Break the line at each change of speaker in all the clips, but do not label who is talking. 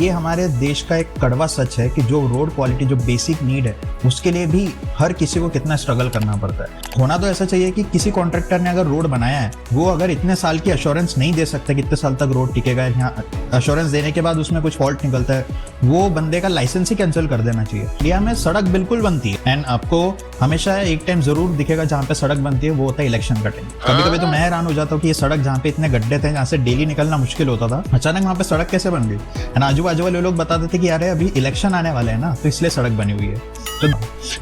ये हमारे देश का एक कड़वा सच है कि जो रोड क्वालिटी, जो बेसिक नीड है, उसके लिए भी हर किसी को कितना स्ट्रगल करना पड़ता है। होना तो ऐसा चाहिए कि किसी कॉन्ट्रैक्टर ने अगर रोड बनाया है, वो अगर इतने साल की एश्योरेंस नहीं दे सकता कितने साल तक रोड टिकेगा, यहाँ एश्योरेंस देने के बाद उसमें कुछ फॉल्ट निकलता है, वो बंदे का लाइसेंस ही कैंसिल कर देना चाहिए। इंडिया में सड़क बिल्कुल बनती है एंड आपको हमेशा एक टाइम जरूर दिखेगा जहाँ पे सड़क बनती है, वो होता है इलेक्शन का टाइम। कभी कभी तो मैं हैरान हो जाता हूँ कि ये सड़क जहाँ पे इतने गड्ढे थे, जहाँ से डेली निकलना मुश्किल होता था, अचानक वहाँ पे सड़क कैसे बन गई। एंड आजू बाजू वाले लोग बताते थे कि यार अभी इलेक्शन आने वाले हैं ना, तो इसलिए सड़क बनी हुई है। तो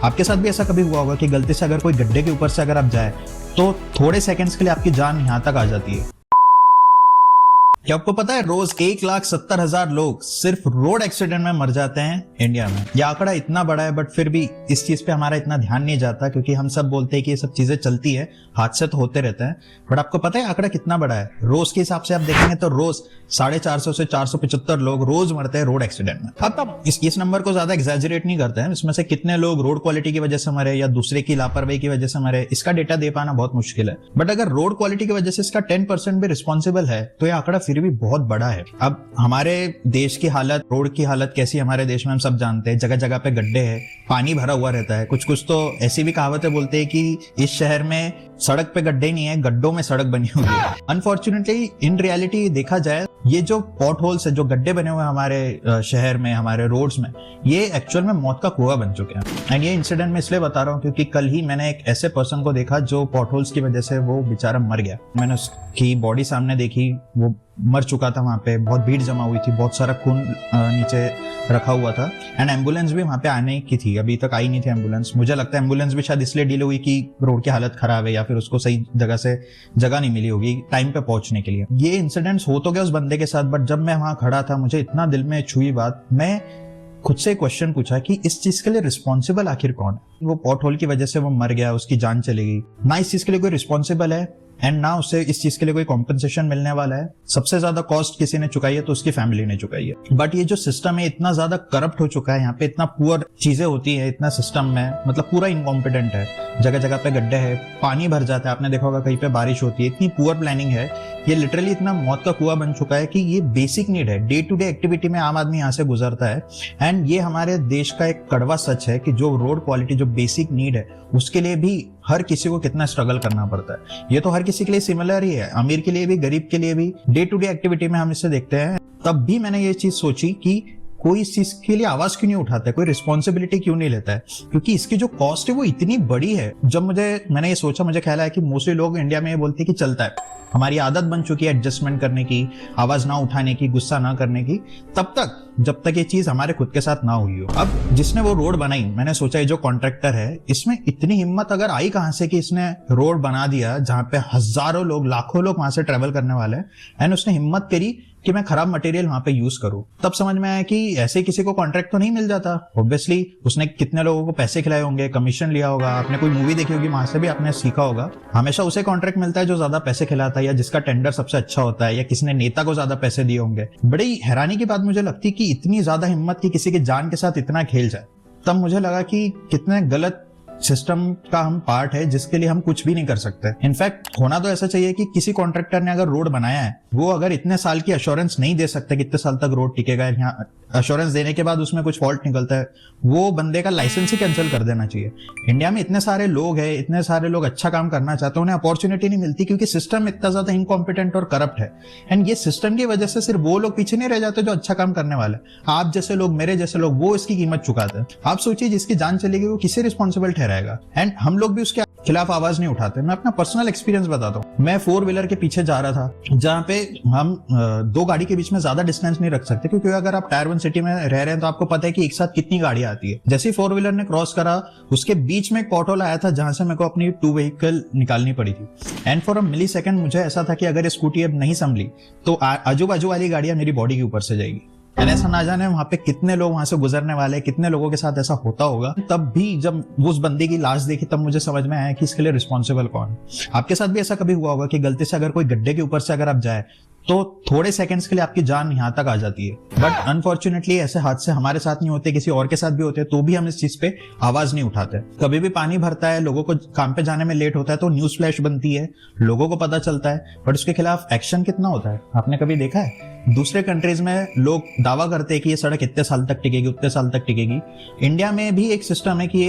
आपके साथ भी ऐसा कभी हुआ होगा कि गलती से अगर कोई गड्ढे के ऊपर से अगर आप जाए तो थोड़े सेकंड्स के लिए आपकी जान यहाँ तक आ जाती है। क्या आपको पता है रोज 1,70,000 लोग सिर्फ रोड एक्सीडेंट में मर जाते हैं इंडिया में। यह आंकड़ा इतना बड़ा है, बट फिर भी इस चीज पे हमारा इतना ध्यान नहीं जाता, क्योंकि हम सब बोलते हैं कि ये सब चीजें चलती है, हादसे तो होते रहते हैं। बट आपको पता है आंकड़ा कितना बड़ा है? रोज के हिसाब से आप देखेंगे तो रोज 450 से 475 लोग रोज मरते हैं रोड एक्सीडेंट में। अब इस नंबर को ज्यादा एग्जैजरेट नहीं करते हैं, इसमें से कितने लोग रोड क्वालिटी की वजह से मरे या दूसरे की लापरवाही की वजह से मरे, इसका डेटा दे पाना बहुत मुश्किल है। बट अगर रोड क्वालिटी की वजह से इसका 10% भी रिस्पॉन्सिबल है, तो यह आंकड़ा फिर भी बहुत बड़ा है। अब हमारे देश की हालत, रोड की हालत कैसी हमारे देश में हम सब जानते हैं। जगह जगह पे गड्ढे हैं, पानी भरा हुआ रहता है। कुछ कुछ तो ऐसी भी कहावतें बोलते हैं कि इस शहर में सड़क पे गड्ढे नहीं है, गड्ढों में सड़क बनी हुई है। अनफॉर्चुनेटली इन रियलिटी देखा जाए, ये जो पॉट होल्स है, जो गड्ढे बने हुए हैं हमारे शहर में, हमारे रोड्स में, ये एक्चुअल में मौत का कुआं बन चुके हैं। एंड ये इंसिडेंट मैं इसलिए बता रहा हूँ क्योंकि कल ही मैंने एक ऐसे पर्सन को देखा जो पॉट होल्स की वजह से वो बेचारा मर गया। मैंने उसकी बॉडी सामने देखी, वो मर चुका था। वहां पे बहुत भीड़ जमा हुई थी, बहुत सारा खून नीचे रखा हुआ था। एंड एम्बुलेंस भी वहां पे आने की थी, अभी तक आई नहीं थी एम्बुलेंस। मुझे लगता है एम्बुलेंस भी शायद इसलिए डिले हुई कि रोड की हालत खराब है या फिर उसको सही जगह से जगह नहीं मिली होगी टाइम पे पहुंचने के लिए। ये इंसिडेंट्स हो तो गया उस बंदे के साथ, बट जब मैं वहां खड़ा था मुझे इतना दिल में छुई बात। मैं खुद से क्वेश्चन पूछा कि इस चीज के लिए रिस्पॉन्सिबल आखिर कौन है? वो पॉट होल की वजह से वो मर गया, उसकी जान चली गई, ना इस चीज के लिए कोई रिस्पॉन्सिबल है एंड ना उसे इस चीज के लिए कोई कॉम्पेंसेशन मिलने वाला है। सबसे ज्यादा कॉस्ट किसी ने चुकाई है तो उसकी फैमिली ने चुकाई है। बट ये जो सिस्टम है इतना ज्यादा करप्ट हो चुका है, यहाँ पे इतना पुअर चीजें होती है, इतना सिस्टम में मतलब पूरा इनकॉम्पिटेंट है। जगह जगह पे गड्ढे है, पानी भर जाता है, आपने देखा होगा कहीं पे बारिश होती है, इतनी पुअर प्लानिंग है। ये लिटरली इतना मौत का कुआं बन चुका है कि ये बेसिक नीड है, डे टू डे एक्टिविटी में आम आदमी यहाँ से गुजरता है। एंड ये हमारे देश का एक कड़वा सच है कि जो रोड क्वालिटी, जो बेसिक नीड है, उसके लिए भी हर किसी को कितना स्ट्रगल करना पड़ता है। ये तो हर किसी के लिए सिमिलर ही है, अमीर के लिए भी, गरीब के लिए भी। डे टू डे एक्टिविटी में हम इसे देखते हैं। तब भी मैंने ये चीज सोची कि कोई इस चीज के लिए आवाज क्यों नहीं उठाता है, कोई रिस्पॉन्सिबिलिटी क्यों नहीं लेता है, क्योंकि इसकी जो कॉस्ट है वो इतनी बड़ी है। जब मैंने ये सोचा, मुझे ख्याल आया कि मोस्टली लोग इंडिया में ये बोलते हैं कि चलता है, हमारी आदत बन चुकी है एडजस्टमेंट करने की, आवाज ना उठाने की, गुस्सा ना करने की, तब तक जब तक ये चीज हमारे खुद के साथ ना हुई हो। अब जिसने वो रोड बनाई, मैंने सोचा ये जो कॉन्ट्रैक्टर है, इसमें इतनी हिम्मत अगर आई कहां से कि इसने रोड बना दिया जहां पे हजारों लोग, लाखों लोग वहां से ट्रेवल करने वाले हैं, एंड उसने हिम्मत करी कि मैं खराब मटेरियल वहां पे यूज करूं। तब समझ में आया कि ऐसे किसी को कॉन्ट्रैक्ट तो नहीं मिल जाता। ऑब्वियसली उसने कितने लोगों को पैसे खिलाए होंगे, कमीशन लिया होगा, आपने कोई मूवी देखी होगी, वहां से भी आपने सीखा होगा। हमेशा उसे कॉन्ट्रैक्ट मिलता है जो ज्यादा पैसे खिलाता है या जिसका टेंडर सबसे अच्छा होता है, या किसी ने नेता को ज्यादा पैसे दिए होंगे। बड़ी हैरानी की बात मुझे लगती कि इतनी ज्यादा हिम्मत की किसी की जान के साथ इतना खेल जाए। तब मुझे लगा कि कितने गलत सिस्टम का हम पार्ट है जिसके लिए हम कुछ भी नहीं कर सकते। इनफैक्ट होना तो ऐसा चाहिए कि किसी कॉन्ट्रैक्टर ने अगर रोड बनाया है, वो अगर इतने साल की एश्योरेंस नहीं दे सकते कितने साल तक रोड टिकेगा, यहाँ एश्योरेंस देने के बाद उसमें कुछ फॉल्ट निकलता है, वो बंदे का लाइसेंस ही कैंसिल कर देना चाहिए। इंडिया में इतने सारे लोग हैं, इतने सारे लोग अच्छा काम करना चाहते हैं, उन्हें अपॉर्चुनिटी नहीं मिलती क्योंकि सिस्टम इतना ज्यादा इनकॉम्पिटेंट और करप्ट है। एंड ये सिस्टम की वजह से सिर्फ वो लोग पीछे नहीं रह जाते जो अच्छा काम करने वाले, आप जैसे लोग, मेरे जैसे लोग, वो इसकी कीमत चुकाते हैं। आप सोचिए जिसकी जान चलेगी वो किसे रिस्पॉन्सिबल ठहराएगा? एंड हम लोग भी उसके खिलाफ आवाज नहीं उठाते। मैं अपना पर्सनल एक्सपीरियंस बताता हूँ। मैं 4 व्हीलर के पीछे जा रहा था, जहां पे हम 2 गाड़ी के बीच में ज्यादा डिस्टेंस नहीं रख सकते, क्योंकि अगर आप टायर 1 सिटी में रह रहे हैं तो आपको पता है कि एक साथ कितनी गाड़ियां आती है। जैसे ही 4 व्हीलर ने क्रॉस करा, उसके बीच में एक पॉट होल आया था जहां से मेरे को अपनी 2 व्हीकल निकालनी पड़ी थी। And for a millisecond मुझे ऐसा था कि अगर ये स्कूटी अब नहीं संभली तो आजू बाजू वाली गाड़ियां मेरी बॉडी के ऊपर से जाएगी। एंड ऐसा ना जाने वहां पे कितने लोग वहां से गुजरने वाले, कितने लोगों के साथ ऐसा होता होगा। तब भी जब उस बंदे की लाश देखी, तब मुझे समझ में आया कि इसके लिए रिस्पॉन्सिबल कौन। आपके साथ भी ऐसा कभी हुआ होगा कि गलती से अगर कोई गड्ढे के ऊपर से अगर आप जाए तो थोड़े सेकंड्स के लिए आपकी जान यहाँ तक आ जाती है। बट अनफॉर्चुनेटली ऐसे हादसे हमारे साथ नहीं होते, किसी और के साथ भी होते हैं, तो भी हम इस चीज पे आवाज नहीं उठाते। कभी भी पानी भरता है, लोगों को काम पे जाने में लेट होता है तो न्यूज फ्लैश बनती है, लोगों को पता चलता है, बट उसके खिलाफ एक्शन कितना होता है आपने कभी देखा है? दूसरे कंट्रीज में लोग दावा करते हैं कि ये सड़क इतने साल तक टिकेगी, उतने साल तक टिकेगी। इंडिया में भी एक सिस्टम है कि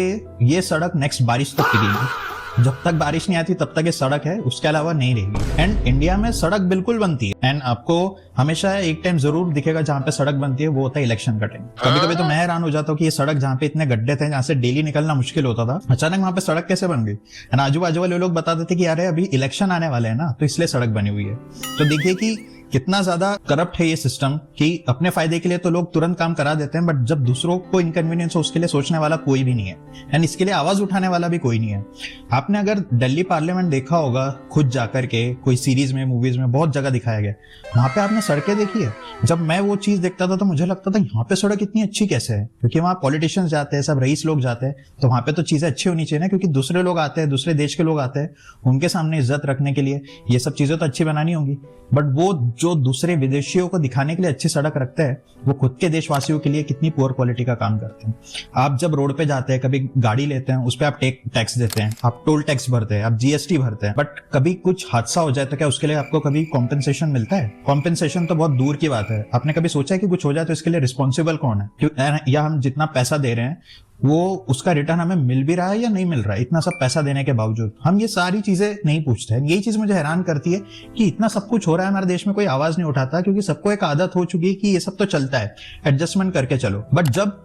ये सड़क नेक्स्ट बारिश तक टिकेगी। जब तक बारिश नहीं आती तब तक ये सड़क है, उसके अलावा नहीं रहेगी। एंड इंडिया में सड़क बिल्कुल बनती है, एंड आपको हमेशा एक टाइम जरूर दिखेगा जहां पे सड़क बनती है, वो होता है इलेक्शन का टाइम। कभी कभी तो मैं हैरान हो जाता हूँ कि ये सड़क जहाँ पे इतने गड्ढे थे, जहाँ से डेली निकलना मुश्किल होता था, अचानक वहां पे सड़क कैसे बन गई। एंड आजू बाजू वाले लोग बता देते कि यार अभी इलेक्शन आने वाले हैं ना, तो इसलिए सड़क बनी हुई है। तो देखिए कि कितना ज्यादा करप्ट है ये सिस्टम कि अपने फायदे के लिए तो लोग तुरंत काम करा देते हैं, बट जब दूसरों को इनकन्वीनियंस हो उसके लिए सोचने वाला कोई भी नहीं है, एंड इसके लिए आवाज उठाने वाला भी कोई नहीं है। आपने अगर दिल्ली पार्लियामेंट देखा होगा खुद जाकर के, कोई सीरीज में, मूवीज में बहुत जगह दिखाया गया, वहां पे आपने सड़कें देखी है? जब मैं वो चीज देखता था तो मुझे लगता था यहाँ पे सड़क इतनी अच्छी कैसे है, क्योंकि वहाँ पॉलिटिशियंस जाते हैं, सब रईस लोग जाते हैं, तो वहां पे तो चीजें अच्छी होनी चाहिए ना, क्योंकि दूसरे लोग आते हैं, दूसरे देश के लोग आते हैं, उनके सामने इज्जत रखने के लिए ये सब चीजें तो अच्छी बनानी होंगी। बट वो जो दूसरे विदेशियों को दिखाने के लिए अच्छी सड़क रखते हैं, वो खुद के देशवासियों के लिए कितनी पुअर क्वालिटी का काम करते हैं। आप जब रोड पे जाते हैं, कभी गाड़ी लेते हैं, उस पर आप टैक्स देते हैं, आप टोल टैक्स भरते हैं, आप जीएसटी भरते हैं, बट कभी कुछ हादसा हो जाए तो क्या उसके लिए आपको कभी कॉम्पेंसेशन मिलता है? कॉम्पेंसेशन तो बहुत दूर की बात है। आपने कभी सोचा है कि कुछ हो जाए तो इसके लिए रिस्पॉन्सिबल कौन है, या हम जितना पैसा दे रहे हैं वो उसका रिटर्न हमें मिल भी रहा है या नहीं मिल रहा है? इतना सब पैसा देने के बावजूद हम ये सारी चीजें नहीं पूछते हैं। यही चीज मुझे हैरान करती है कि इतना सब कुछ हो रहा है हमारे देश में, कोई आवाज नहीं उठाता, क्योंकि सबको एक आदत हो चुकी है कि ये सब तो चलता है, एडजस्टमेंट करके चलो। बट जब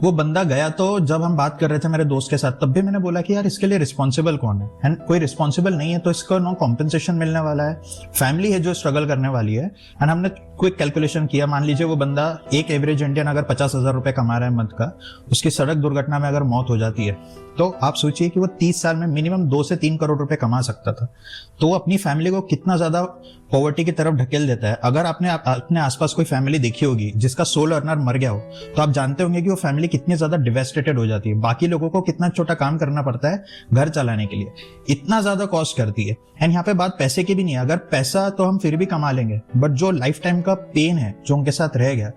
वो बंदा गया, तो जब हम बात कर रहे थे मेरे दोस्त के साथ, तब भी मैंने बोला कि यार इसके लिए रिस्पॉन्सिबल कौन है? एंड कोई रिस्पॉन्सिबल नहीं है, तो इसको नो कॉम्पेंसेशन मिलने वाला है, फैमिली है जो स्ट्रगल करने वाली है। एंड हमने क्विक कैलकुलेशन किया, मान लीजिए वो बंदा, एक एवरेज इंडियन अगर 50,000 रुपए कमा रहा है मंथ का, उसकी सड़क दुर्घटना में अगर मौत हो जाती है, तो आप सोचिए कि वो 30 साल में मिनिमम 2 से 3 करोड़ रुपए कमा सकता था। तो वो अपनी फैमिली को कितना ज्यादा पॉवर्टी की तरफ ढकेल देता है। अगर आपने अपने आसपास कोई फैमिली देखी होगी जिसका सोल अर्नर मर गया हो, तो आप जानते होंगे कि वो फैमिली कितनी ज्यादा डिवेस्टेटेड हो जाती है। बाकी लोगों को कितना छोटा काम करना पड़ता है घर चलाने के लिए, इतना ज्यादा कॉस्ट करती है। एंड यहाँ पे बात पैसे की भी नहीं है, अगर पैसा तो हम फिर भी कमा लेंगे, बट जो लाइफ टाइम का पेन है जो उनके साथ रह गया,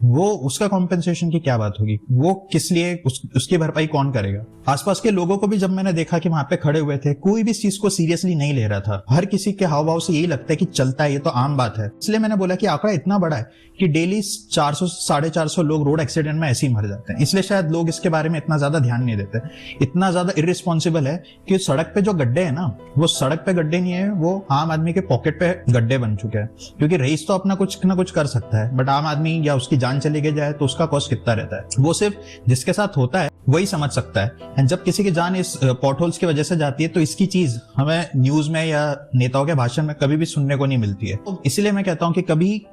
वो उसका कॉम्पेंसेशन की क्या बात होगी? वो किस लिए, उसकी भरपाई कौन करेगा? आसपास के लोगों को भी जब मैंने देखा कि वहां पे खड़े हुए थे, कोई भी इस चीज को सीरियसली नहीं ले रहा था। हर किसी के हाव भाव से यही लगता है कि चलता है, ये तो आम बात है। इसलिए मैंने बोला कि आंकड़ा इतना बड़ा है कि डेली 400 450 लोग रोड एक्सीडेंट में ऐसे ही मर जाते हैं। इसलिए शायद लोग इसके बारे में इतना ज्यादा ध्यान नहीं देते। इतना ज्यादा इररिस्पॉन्सिबल है कि सड़क पे जो गड्ढे है ना, वो सड़क पे गड्ढे नहीं है, वो आम आदमी के पॉकेट पे गड्ढे बन चुके हैं। क्योंकि रईस तो अपना कुछ ना कुछ कर सकता है, बट आम आदमी या उसकी जान चली गई जाए तो उसका कॉस्ट कितना रहता है, वो सिर्फ जिसके साथ होता है वही समझ सकता है। एंड जब किसी की जान इस पॉटहोल्स की वजह से जाती है, तो इसकी चीज हमें न्यूज में या नेताओं के भाषण में कभी भी सुनने को नहीं मिलती है। तो इसीलिए मैं कहता हूं कि कभी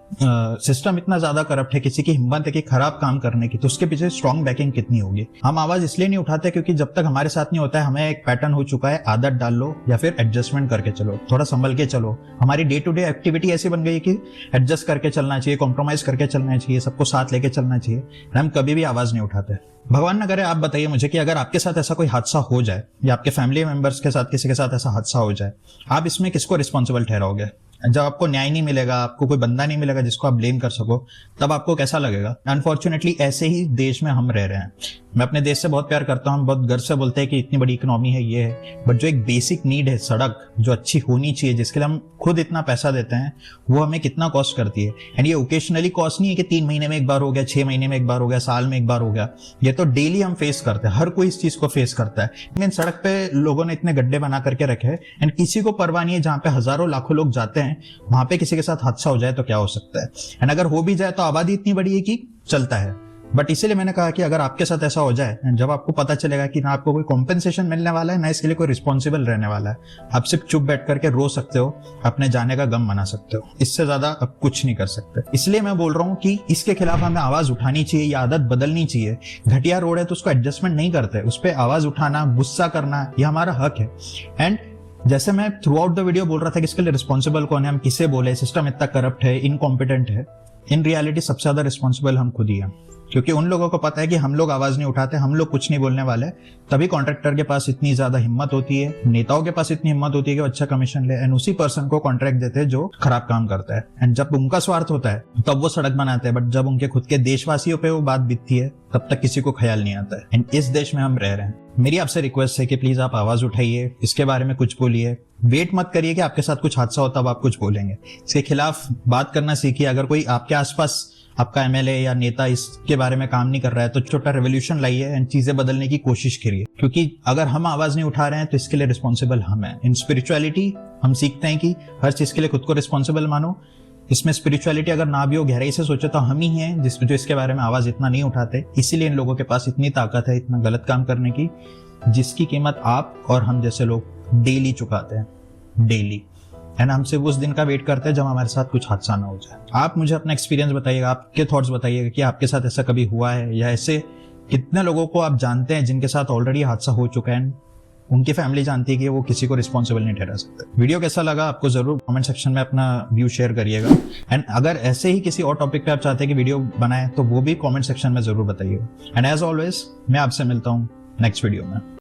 सिस्टम इतना ज्यादा करप्ट है, किसी की हिम्मत है कि खराब काम करने की, तो उसके पीछे स्ट्रॉन्ग बैकिंग कितनी होगी। हम आवाज इसलिए नहीं उठाते क्योंकि जब तक हमारे साथ नहीं होता है, हमें एक पैटर्न हो चुका है, आदत डाल लो या फिर एडजस्टमेंट करके चलो, थोड़ा संभल के चलो। हमारी डे टू डे एक्टिविटी ऐसी बन गई कि एडजस्ट करके चलना चाहिए, कॉम्प्रोमाइज करके चलना चाहिए, सबको साथ लेके चलना चाहिए। हम कभी भी आवाज नहीं उठाते। भगवान न करे, आप बताइए मुझे कि अगर आपके साथ ऐसा कोई हादसा हो जाए या आपके फैमिली मेंबर्स के साथ किसी के साथ ऐसा हादसा हो जाए, आप इसमें किसको रिस्पॉन्सिबल ठहराओगे? जब आपको न्याय नहीं मिलेगा, आपको कोई बंदा नहीं मिलेगा जिसको आप ब्लेम कर सको, तब आपको कैसा लगेगा? अनफॉर्चुनेटली ऐसे ही देश में हम रह रहे हैं। मैं अपने देश से बहुत प्यार करता हूँ, बहुत गर्व से बोलते हैं कि इतनी बड़ी इकोनॉमी है, ये है, बट जो एक बेसिक नीड है, सड़क जो अच्छी होनी चाहिए, जिसके लिए हम खुद इतना पैसा देते हैं, वो हमें कितना कॉस्ट करती है। एंड ये ओकेशनली कॉस्ट नहीं है कि 3 महीने में एक बार हो गया, 6 महीने में एक बार हो गया, साल में एक बार हो गया। ये तो डेली हम फेस करते हैं, हर कोई इस चीज को फेस करता है। लेकिन सड़क पे लोगों ने इतने गड्ढे बना करके रखे हैं, एंड किसी को परवाह नहीं है। जहाँ पे हजारों लाखों लोग जाते हैं, वहां पे किसी के साथ हादसा हो जाए तो क्या हो सकता है? एंड अगर हो भी जाए तो आबादी इतनी बड़ी है कि चलता है। बट इसीलिए मैंने कहा कि अगर आपके साथ ऐसा हो जाए, जब आपको पता चलेगा कि ना आपको कोई कॉम्पेंसेशन मिलने वाला है, ना इसके लिए कोई रिस्पॉन्सिबल रहने वाला है, आप सिर्फ चुप बैठ करके रो सकते हो, अपने जाने का गम मना सकते हो, इससे ज्यादा अब कुछ नहीं कर सकते। इसलिए मैं बोल रहा हूँ कि इसके खिलाफ हमें आवाज उठानी चाहिए, ये आदत बदलनी चाहिए। घटिया रोड है तो उसको एडजस्टमेंट नहीं करते, उस पर आवाज उठाना, गुस्सा करना, ये हमारा हक है। एंड जैसे मैं थ्रू आउट द वीडियो बोल रहा था कि इसके लिए रिस्पॉन्सिबल कौन है, हम किसे बोले, सिस्टम इतना करप्ट है, इनकॉम्पिटेंट है, इन रियलिटी सबसे ज्यादा रिस्पॉन्सिबल हम खुद ही हैं। क्योंकि उन लोगों को पता है कि हम लोग आवाज नहीं उठाते, हम लोग कुछ नहीं बोलने वाले, तभी कॉन्ट्रैक्टर के पास इतनी ज्यादा हिम्मत होती है, नेताओं के पास इतनी हिम्मत होती है कि वो अच्छा कमीशन ले, एंड उसी पर्सन को कॉन्ट्रैक्ट देते हैं जो खराब काम करता है। एंड जब उनका स्वार्थ होता है तब वो सड़क बनाते हैं, बट जब उनके खुद के देशवासियों पे वो बात बीतती है तब तक किसी को ख्याल नहीं आता है। एंड इस देश में हम रह रहे हैं। मेरी आपसे रिक्वेस्ट है कि प्लीज आप आवाज उठाइए, इसके बारे में कुछ बोलिए। वेट मत करिए कि आपके साथ कुछ हादसा हो तब आप कुछ बोलेंगे। इसके खिलाफ बात करना सीखिए। अगर कोई आपके आसपास आपका एमएलए या नेता इसके बारे में काम नहीं कर रहा है तो छोटा रेवोल्यूशन लाइए एंड चीजें बदलने की कोशिश करिए, क्योंकि अगर हम आवाज नहीं उठा रहे हैं तो इसके लिए रिस्पॉन्सिबल हम हैं। इन स्पिरिचुअलिटी हम सीखते हैं कि हर चीज के लिए खुद को रिस्पॉन्सिबल मानो। इसमें स्पिरिचुअलिटी अगर ना भी हो, गहराई से सोचे तो हम ही हैं जो इसके बारे में आवाज इतना नहीं उठाते। इसीलिए इन लोगों के पास इतनी ताकत है इतना गलत काम करने की, जिसकी कीमत आप और हम जैसे लोग डेली चुकाते हैं, डेली। एंड हम सिर्फ उस दिन का वेट करते हैं जब हमारे साथ कुछ हादसा ना हो जाए। आप मुझे अपना एक्सपीरियंस बताइएगा, आपके थॉट्स बताइएगा कि आपके साथ ऐसा कभी हुआ है, या ऐसे कितने लोगों को आप जानते हैं जिनके साथ ऑलरेडी हादसा हो चुका है, उनकी फैमिली जानती है कि वो किसी को रिस्पॉन्सिबल नहीं ठहरा सकते। वीडियो कैसा लगा आपको जरूर कमेंट सेक्शन में अपना व्यू शेयर करिएगा। एंड अगर ऐसे ही किसी और टॉपिक पे आप चाहते हैं कि वीडियो बनाए तो वो भी कमेंट सेक्शन में जरूर बताइएगा। एंड एज ऑलवेज मैं आपसे मिलता हूँ नेक्स्ट वीडियो में।